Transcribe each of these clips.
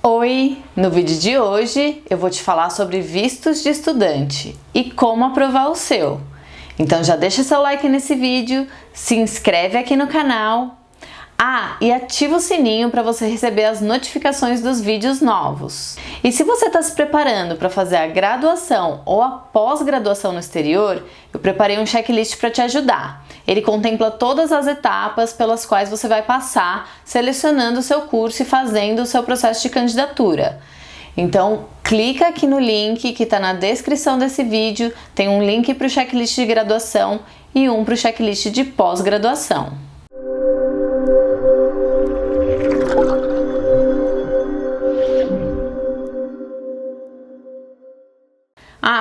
Oi! No vídeo de hoje eu vou te falar sobre vistos de estudante e como aprovar o seu. Então já deixa seu like nesse vídeo, se inscreve aqui no canal. E ativa o sininho para você receber as notificações dos vídeos novos. E se você está se preparando para fazer a graduação ou a pós-graduação no exterior, eu preparei um checklist para te ajudar. Ele contempla todas as etapas pelas quais você vai passar, selecionando o seu curso e fazendo o seu processo de candidatura. Então, clica aqui no link que está na descrição desse vídeo, tem um link para o checklist de graduação e um para o checklist de pós-graduação.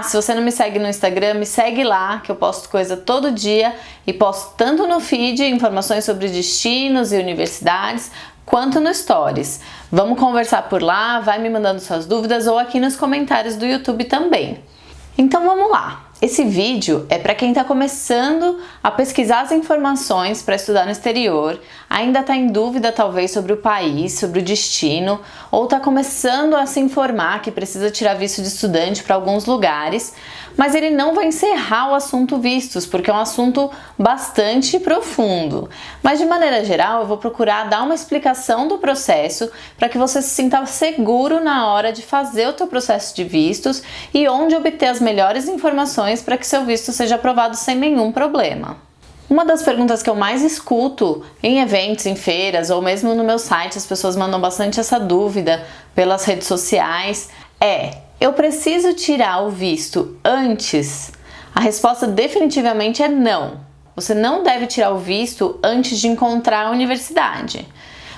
Se você não me segue no Instagram, me segue lá, que eu posto coisa todo dia e posto tanto no feed informações sobre destinos e universidades, quanto no Stories. Vamos conversar por lá, vai me mandando suas dúvidas ou aqui nos comentários do YouTube também. Então vamos lá! Esse vídeo é para quem está começando a pesquisar as informações para estudar no exterior, ainda está em dúvida talvez sobre o país, sobre o destino, ou está começando a se informar que precisa tirar visto de estudante para alguns lugares, mas ele não vai encerrar o assunto vistos, porque é um assunto bastante profundo. Mas de maneira geral, eu vou procurar dar uma explicação do processo para que você se sinta seguro na hora de fazer o teu processo de vistos e onde obter as melhores informações para que seu visto seja aprovado sem nenhum problema. Uma das perguntas que eu mais escuto em eventos, em feiras ou mesmo no meu site, as pessoas mandam bastante essa dúvida pelas redes sociais, eu preciso tirar o visto antes? A resposta definitivamente é não. Você não deve tirar o visto antes de encontrar a universidade.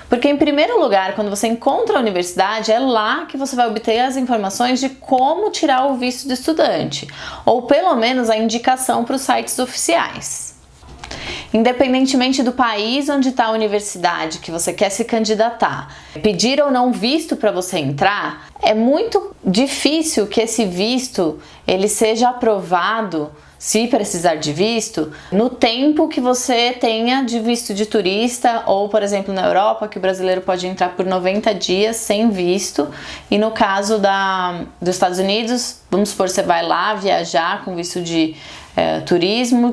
Porque em primeiro lugar, quando você encontra a universidade, é lá que você vai obter as informações de como tirar o visto de estudante, ou pelo menos a indicação para os sites oficiais. Independentemente do país onde está a universidade que você quer se candidatar, pedir ou não visto para você entrar, é muito difícil que esse visto ele seja aprovado, se precisar de visto, no tempo que você tenha de visto de turista ou, por exemplo, na Europa, que o brasileiro pode entrar por 90 dias sem visto, e no caso dos Estados Unidos, vamos supor, você vai lá viajar com visto de turismo,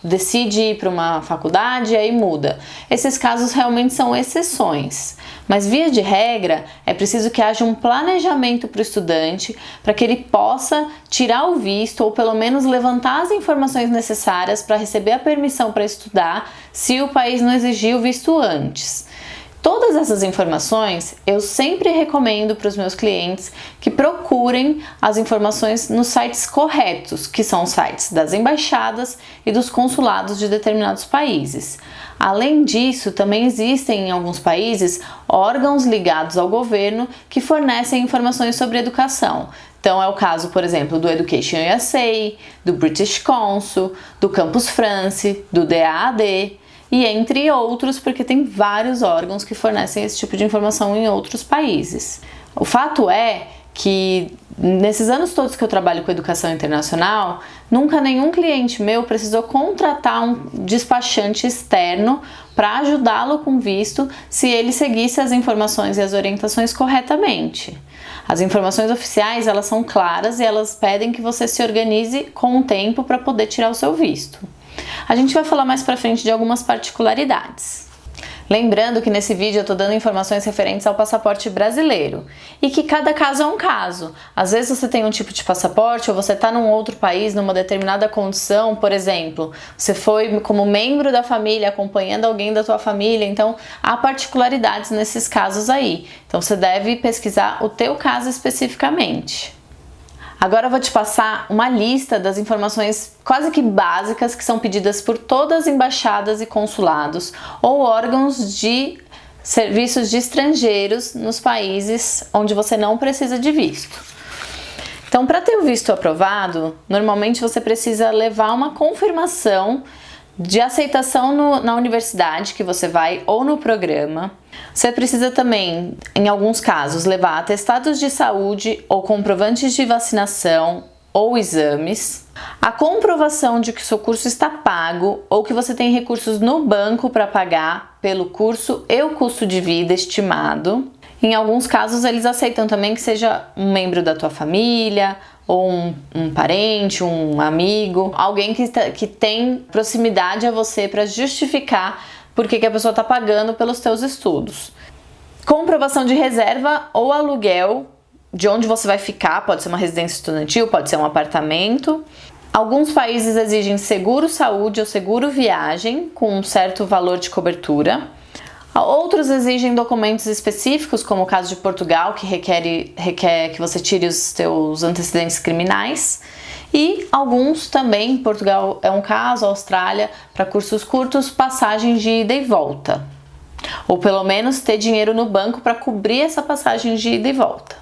decide ir para uma faculdade e aí muda. Esses casos realmente são exceções, mas via de regra é preciso que haja um planejamento para o estudante para que ele possa tirar o visto ou pelo menos levantar as informações necessárias para receber a permissão para estudar se o país não exigir o visto antes. Todas essas informações eu sempre recomendo para os meus clientes que procurem as informações nos sites corretos, que são os sites das embaixadas e dos consulados de determinados países. Além disso, também existem em alguns países órgãos ligados ao governo que fornecem informações sobre educação. Então é o caso, por exemplo, do Education USA, do British Council, do Campus France, do DAAD, e entre outros, porque tem vários órgãos que fornecem esse tipo de informação em outros países. O fato é que nesses anos todos que eu trabalho com educação internacional, nunca nenhum cliente meu precisou contratar um despachante externo para ajudá-lo com visto se ele seguisse as informações e as orientações corretamente. As informações oficiais, elas são claras e elas pedem que você se organize com o tempo para poder tirar o seu visto. A gente vai falar mais pra frente de algumas particularidades. Lembrando que nesse vídeo eu tô dando informações referentes ao passaporte brasileiro e que cada caso é um caso. Às vezes você tem um tipo de passaporte ou você tá num outro país, numa determinada condição, por exemplo, você foi como membro da família acompanhando alguém da tua família, então há particularidades nesses casos aí. Então você deve pesquisar o teu caso especificamente. Agora eu vou te passar uma lista das informações quase que básicas que são pedidas por todas as embaixadas e consulados ou órgãos de serviços de estrangeiros nos países onde você não precisa de visto. Então, para ter o visto aprovado, normalmente você precisa levar uma confirmação de aceitação na universidade que você vai ou no programa. Você precisa também, em alguns casos, levar atestados de saúde ou comprovantes de vacinação ou exames, a comprovação de que seu curso está pago ou que você tem recursos no banco para pagar pelo curso e o custo de vida estimado. Em alguns casos, eles aceitam também que seja um membro da tua família, ou um parente, um amigo, alguém que tem proximidade a você para justificar por que a pessoa está pagando pelos teus estudos. Comprovação de reserva ou aluguel de onde você vai ficar, pode ser uma residência estudantil, pode ser um apartamento. Alguns países exigem seguro saúde ou seguro viagem com um certo valor de cobertura. Outros exigem documentos específicos, como o caso de Portugal, que requer que você tire os teus antecedentes criminais. E alguns também, Portugal é um caso, Austrália, para cursos curtos, passagens de ida e volta. Ou pelo menos ter dinheiro no banco para cobrir essa passagem de ida e volta.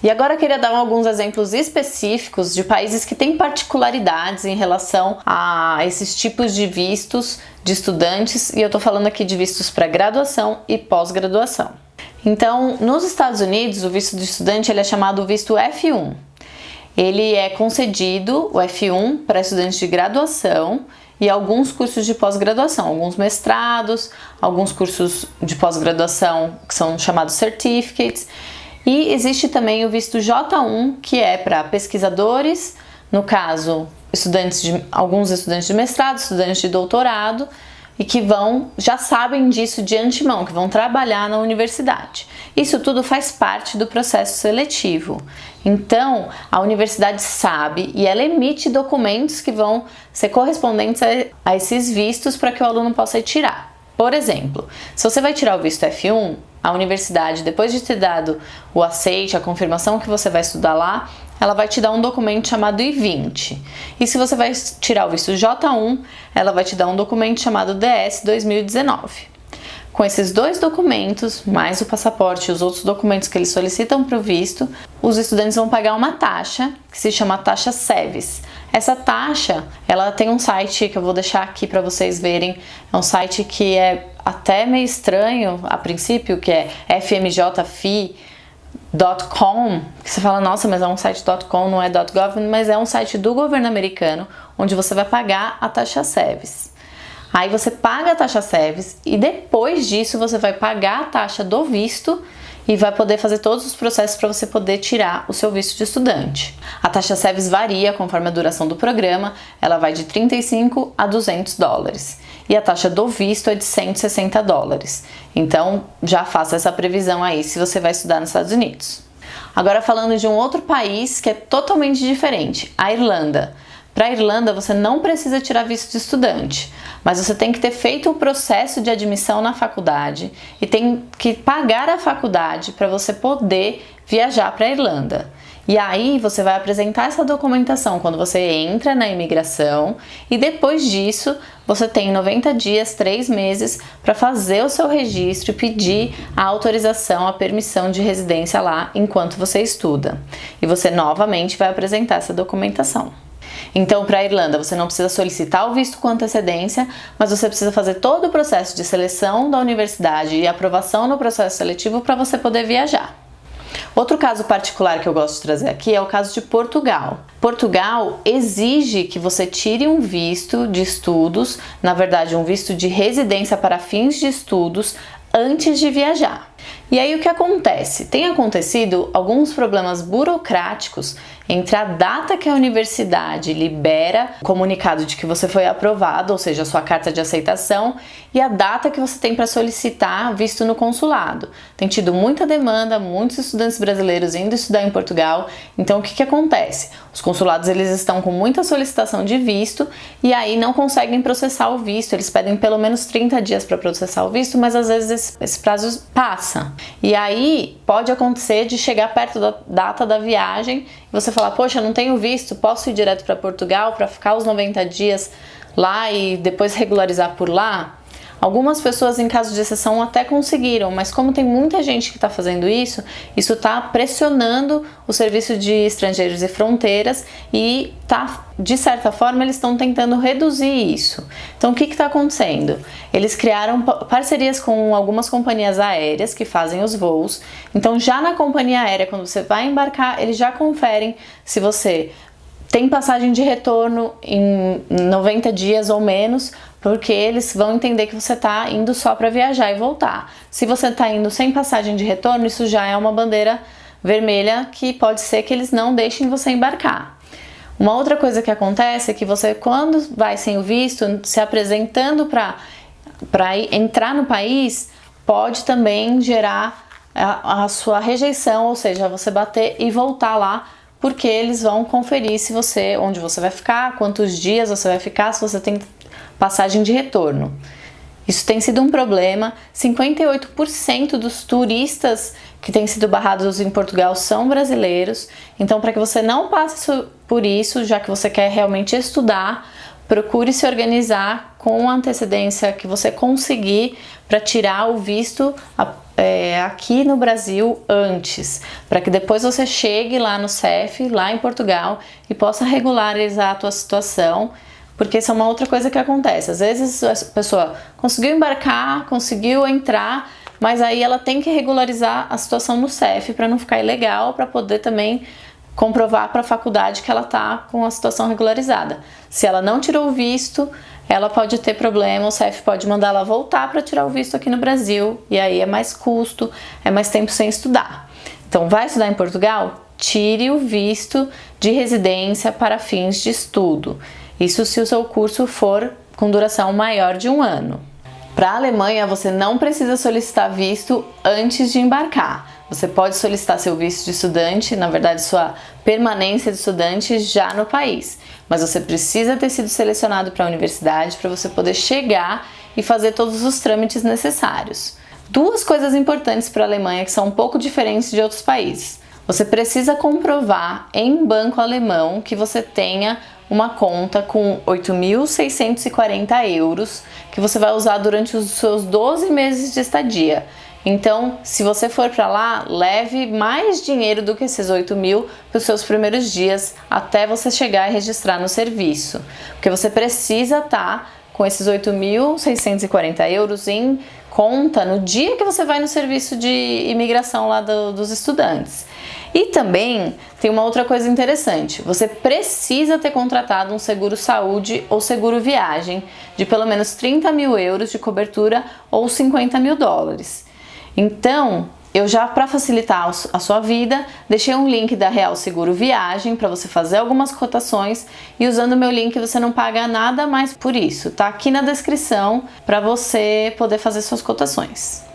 E agora eu queria dar alguns exemplos específicos de países que têm particularidades em relação a esses tipos de vistos de estudantes, e eu tô falando aqui de vistos para graduação e pós-graduação. Então, nos Estados Unidos, o visto de estudante ele é chamado visto F1. Ele é concedido, o F1, para estudantes de graduação e alguns cursos de pós-graduação, alguns mestrados, alguns cursos de pós-graduação que são chamados certificates. E existe também o visto J1, que é para pesquisadores, no caso, alguns estudantes de mestrado, estudantes de doutorado, e que já sabem disso de antemão, que vão trabalhar na universidade. Isso tudo faz parte do processo seletivo. Então, a universidade sabe e ela emite documentos que vão ser correspondentes a esses vistos para que o aluno possa tirar. Por exemplo, se você vai tirar o visto F1, a universidade, depois de ter dado o aceite, a confirmação que você vai estudar lá, ela vai te dar um documento chamado I-20. E se você vai tirar o visto J1, ela vai te dar um documento chamado DS 2019. Com esses dois documentos, mais o passaporte e os outros documentos que eles solicitam para o visto, os estudantes vão pagar uma taxa que se chama taxa SEVES. Essa taxa, ela tem um site que eu vou deixar aqui para vocês verem. É um site que é até meio estranho a princípio, que é fmjfi.com, que você fala, nossa, mas é um site .com, não é .gov, mas é um site do governo americano, onde você vai pagar a taxa SEVES. Aí você paga a taxa SEVES e depois disso você vai pagar a taxa do visto e vai poder fazer todos os processos para você poder tirar o seu visto de estudante. A taxa SEVES varia conforme a duração do programa, ela vai de 35 a 200 dólares. E a taxa do visto é de 160 dólares. Então, já faça essa previsão aí se você vai estudar nos Estados Unidos. Agora falando de um outro país que é totalmente diferente, a Irlanda. Para a Irlanda, você não precisa tirar visto de estudante, mas você tem que ter feito o processo de admissão na faculdade e tem que pagar a faculdade para você poder viajar para a Irlanda. E aí você vai apresentar essa documentação quando você entra na imigração e depois disso você tem 90 dias, 3 meses para fazer o seu registro e pedir a autorização, a permissão de residência lá enquanto você estuda. E você novamente vai apresentar essa documentação. Então, para a Irlanda, você não precisa solicitar o visto com antecedência, mas você precisa fazer todo o processo de seleção da universidade e aprovação no processo seletivo para você poder viajar. Outro caso particular que eu gosto de trazer aqui é o caso de Portugal. Portugal exige que você tire um visto de estudos, na verdade um visto de residência para fins de estudos, antes de viajar. E aí o que acontece? Tem acontecido alguns problemas burocráticos entre a data que a universidade libera o comunicado de que você foi aprovado, ou seja, a sua carta de aceitação, e a data que você tem para solicitar visto no consulado. Tem tido muita demanda, muitos estudantes brasileiros indo estudar em Portugal, então o que acontece? Os consulados eles estão com muita solicitação de visto e aí não conseguem processar o visto, eles pedem pelo menos 30 dias para processar o visto, mas às vezes esse prazo passa. E aí pode acontecer de chegar perto da data da viagem e você falar, poxa, não tenho visto, posso ir direto para Portugal para ficar os 90 dias lá e depois regularizar por lá? Algumas pessoas, em caso de exceção, até conseguiram, mas como tem muita gente que está fazendo isso está pressionando o Serviço de Estrangeiros e Fronteiras e de certa forma, eles estão tentando reduzir isso. Então, o que está acontecendo? Eles criaram parcerias com algumas companhias aéreas que fazem os voos. Então, já na companhia aérea, quando você vai embarcar, eles já conferem se você tem passagem de retorno em 90 dias ou menos porque eles vão entender que você está indo só para viajar e voltar. Se você está indo sem passagem de retorno, isso já é uma bandeira vermelha que pode ser que eles não deixem você embarcar. Uma outra coisa que acontece é que você, quando vai sem o visto, se apresentando para entrar no país, pode também gerar a sua rejeição, ou seja, você bater e voltar lá, porque eles vão conferir se onde você vai ficar, quantos dias você vai ficar, se você tem passagem de retorno. Isso tem sido um problema. 58% dos turistas que têm sido barrados em Portugal são brasileiros. Então, para que você não passe por isso, já que você quer realmente estudar, procure se organizar com a antecedência que você conseguir para tirar o visto aqui no Brasil antes, para que depois você chegue lá no CEF, lá em Portugal, e possa regularizar a tua situação, porque isso é uma outra coisa que acontece. Às vezes a pessoa conseguiu embarcar, conseguiu entrar, mas aí ela tem que regularizar a situação no CEF para não ficar ilegal, para poder também comprovar para a faculdade que ela está com a situação regularizada. Se ela não tirou o visto, ela pode ter problema, o CEF pode mandar ela voltar para tirar o visto aqui no Brasil, e aí é mais custo, é mais tempo sem estudar. Então, vai estudar em Portugal? Tire o visto de residência para fins de estudo. Isso se o seu curso for com duração maior de 1 ano. Para a Alemanha, você não precisa solicitar visto antes de embarcar. Você pode solicitar seu visto de estudante, na verdade sua permanência de estudante já no país. Mas você precisa ter sido selecionado para a universidade para você poder chegar e fazer todos os trâmites necessários. 2 coisas importantes para a Alemanha que são um pouco diferentes de outros países. Você precisa comprovar em banco alemão que você tenha uma conta com 8.640 euros que você vai usar durante os seus 12 meses de estadia. Então, se você for para lá, leve mais dinheiro do que esses 8.000 para os seus primeiros dias até você chegar e registrar no serviço. Porque você precisa estar com esses 8.640 euros em conta no dia que você vai no serviço de imigração lá dos estudantes. E também tem uma outra coisa interessante, você precisa ter contratado um seguro saúde ou seguro viagem de pelo menos 30.000 euros de cobertura ou 50.000 dólares. Então, eu já, para facilitar a sua vida, deixei um link da Real Seguro Viagem para você fazer algumas cotações, e usando o meu link você não paga nada mais por isso. Tá aqui na descrição para você poder fazer suas cotações.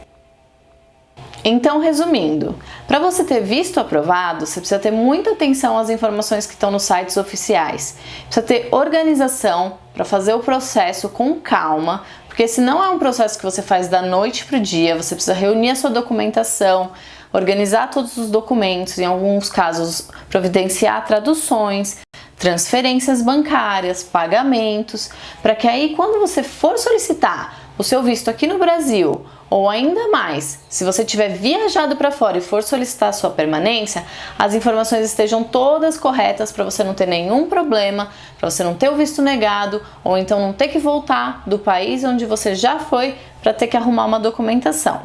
Então, resumindo, para você ter visto aprovado, você precisa ter muita atenção às informações que estão nos sites oficiais. Precisa ter organização para fazer o processo com calma, porque se não é um processo que você faz da noite para o dia, você precisa reunir a sua documentação, organizar todos os documentos, em alguns casos providenciar traduções, transferências bancárias, pagamentos, para que aí quando você for solicitar o seu visto aqui no Brasil, ou ainda mais, se você tiver viajado para fora e for solicitar a sua permanência, as informações estejam todas corretas para você não ter nenhum problema, para você não ter o visto negado, ou então não ter que voltar do país onde você já foi para ter que arrumar uma documentação.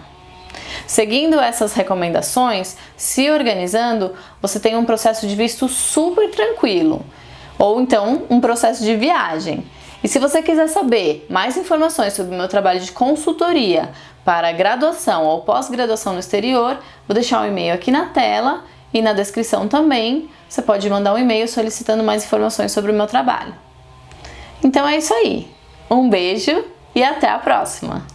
Seguindo essas recomendações, se organizando, você tem um processo de visto super tranquilo, ou então um processo de viagem. E se você quiser saber mais informações sobre o meu trabalho de consultoria para graduação ou pós-graduação no exterior, vou deixar um e-mail aqui na tela e na descrição também. Você pode mandar um e-mail solicitando mais informações sobre o meu trabalho. Então é isso aí. Um beijo e até a próxima!